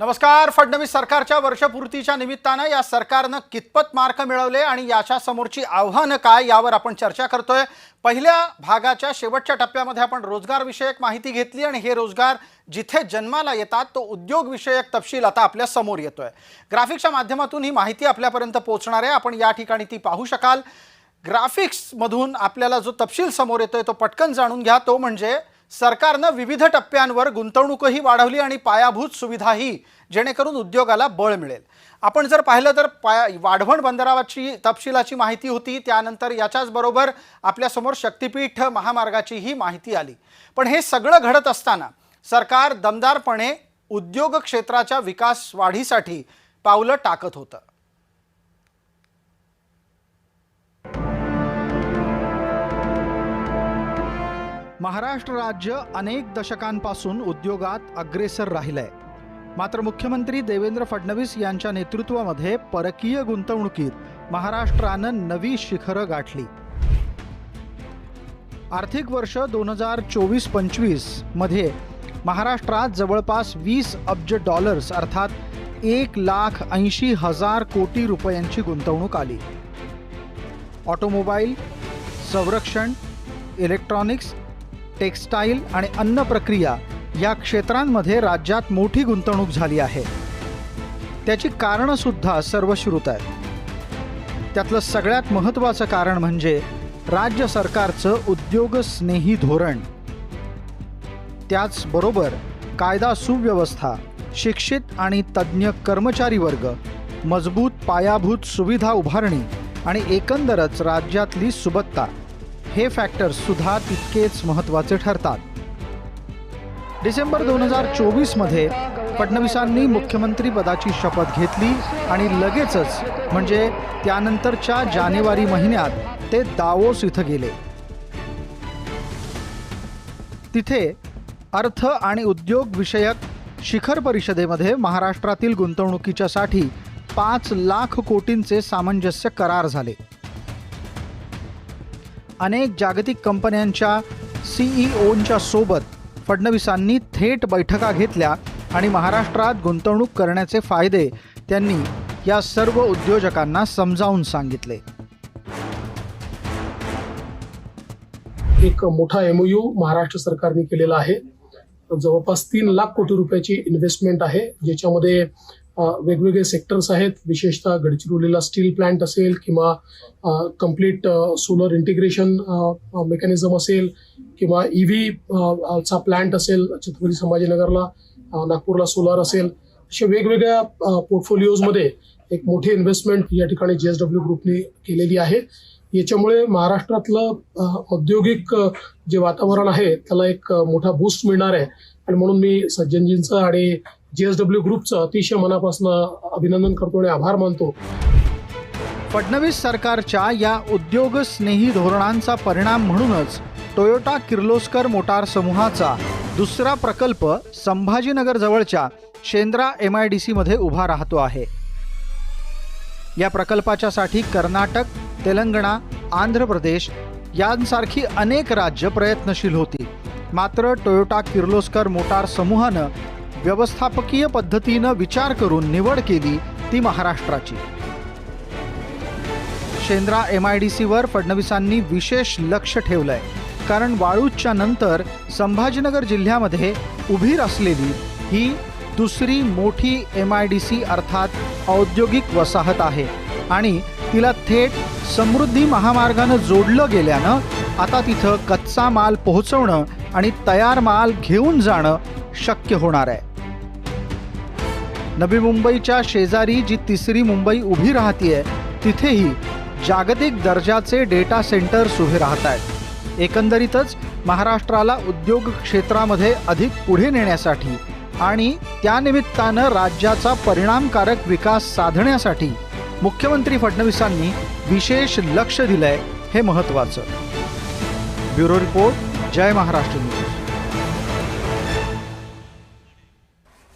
नमस्कार. फडणवीस सरकारच्या वर्षपूर्तीच्या निमित्ताने या सरकारने कितपत मार्क मिळवले आणि याच्या समोरची आव्हाने काय यावर आपण चर्चा करतोय. पहिल्या भागाच्या शेवटच्या टप्प्यामध्ये आपण रोजगार विषयक माहिती घेतली आणि हे रोजगार जिथे जन्माला येतात तो उद्योग विषयक तपशील आता आपल्या समोर येतोय. ग्राफिक्सच्या माध्यमातून ही माहिती आपल्यापर्यंत पोहोचणार आहे. आपण या ठिकाणी ती पाहू शकाल. ग्राफिक्स मधून आपल्याला जो तपशील समोर येतोय तो पटकन जाणून घ्या. तो म्हणजे सरकारने विविध टप्प्यांवर गुंतवणूकही वाढवली आणि पायाभूत सुविधाही, जेणेकरून उद्योगाला बळ मिळेल. आपण जर पाहिलं तर वाढवण बंदराची तपशिलाची माहिती होती, त्यानंतर याच्याच बरोबर आपल्या समोर शक्तिपीठ महामार्गाची ही माहिती आली. पण हे सगळं घडत असताना सरकार दमदारपणे उद्योग क्षेत्राच्या विकास वाढीसाठी पावलं टाकत होतं. महाराष्ट्र राज्य अनेक दशकांपासून उद्योगात अग्रेसर राहिलंय. मात्र मुख्यमंत्री देवेंद्र फडणवीस यांच्या नेतृत्वामध्ये परकीय गुंतवणुकीत महाराष्ट्रानं नवी शिखरं गाठली. आर्थिक वर्ष 2024-25 मध्ये महाराष्ट्रात जवळपास $20 अब्ज अर्थात 1,80,000 कोटी रुपयांची गुंतवणूक आली. ऑटोमोबाईल, संरक्षण, इलेक्ट्रॉनिक्स, टेक्स्टाईल आणि अन्न प्रक्रिया या क्षेत्रांमध्ये राज्यात मोठी गुंतवणूक झाली आहे. त्याची कारणं सुद्धा सर्वश्रुत आहेत. त्यातलं सगळ्यात महत्त्वाचं कारण म्हणजे राज्य सरकारचं उद्योगस्नेही धोरण. त्याचबरोबर कायदा सुव्यवस्था, शिक्षित आणि तज्ज्ञ कर्मचारी वर्ग, मजबूत पायाभूत सुविधा उभारणी आणि एकंदरच राज्यातली सुबत्ता हे फॅक्टर्स सुद्धा तितकेच महत्त्वाचे ठरतात. डिसेंबर 2024 मध्ये फडणवीसांनी मुख्यमंत्री पदाची शपथ घेतली आणि लगेचच म्हणजे त्यानंतरच्या जानेवारी महिन्यात ते दावोस इथं गेले. तिथे अर्थ आणि उद्योग विषयक शिखर परिषदेमध्ये महाराष्ट्रातील गुंतवणुकीच्यासाठी 5 लाख कोटींचे सामंजस्य करार झाले. अनेक जागतिक कंपन्यांच्या सीईओंच्या सोबत फडणवीसांनी थेट बैठका घेतल्या आणि महाराष्ट्रात गुंतवणूक करण्याचे फायदे त्यांनी या सर्व उद्योजकांना समजावून सांगितले. एक मोठा MOU महाराष्ट्र सरकारने केलेला आहे. जवळपास 3 लाख कोटी रुपयाची इन्व्हेस्टमेंट आहे, ज्याच्यामध्ये वेगवेगळे सेक्टर्स आहेत. विशेषतः गडचिरोलीला स्टील प्लांट असेल किंवा कम्प्लीट सोलर इंटिग्रेशन मेकॅनिझम असेल किंवा EV चा प्लांट असेल, छत्रपती संभाजीनगरला, नागपूरला सोलार असेल, अशा वेगवेगळ्या पोर्टफोलिओजमध्ये एक मोठी इन्व्हेस्टमेंट या ठिकाणी JSW ग्रुपने केलेली आहे. याच्यामुळे महाराष्ट्रातलं औद्योगिक जे वातावरण आहे त्याला एक मोठा बूस्ट मिळणार आहे आणि म्हणून मी सज्जनजींचं आणि JSW ग्रुपचं अतिशय मनापासून अभिनंदन करतो आणि आभार मानतो. फडणवीस सरकारच्या या उद्योगस्नेही धोरणांचा परिणाम म्हणूनच टोयोटा किर्लोस्कर मोटार समूहाचा दुसरा प्रकल्प संभाजीनगर जवळच्या शेंद्रा MIDC मध्ये उभा राहतो आहे. या प्रकल्पाच्यासाठी कर्नाटक, तेलंगणा, आंध्र प्रदेश यांसारखी अनेक राज्य प्रयत्नशील होती. मात्र टोयोटा किर्लोस्कर मोटार समूहानं व्यवस्थापकीय पद्धतीनं विचार करून निवड केली ती महाराष्ट्राची. शेंद्रा MIDC वर फडणवीसांनी विशेष लक्ष ठेवलंय, कारण वाळूजच्या नंतर संभाजीनगर जिल्ह्यामध्ये उभी असलेली ही दुसरी मोठी MIDC अर्थात औद्योगिक वसाहत आहे आणि तिला थेट समृद्धी महामार्गानं जोडलं गेल्यानं आता तिथं कच्चा माल पोहोचवणं आणि तयार माल घेऊन जाणं शक्य होणार आहे. नवी मुंबईच्या शेजारी जी तिसरी मुंबई उभी राहतीये तिथेही जागतिक दर्जाचे डेटा सेंटर्स उभे राहत आहेत. एकंदरीतच महाराष्ट्राला उद्योग क्षेत्रामध्ये अधिक पुढे नेण्यासाठी आणि त्यानिमित्तानं राज्याचा परिणामकारक विकास साधण्यासाठी मुख्यमंत्री फडणवीसांनी विशेष लक्ष दिलंय, हे महत्त्वाचं. ब्युरो रिपोर्ट, जय महाराष्ट्र न्यूज.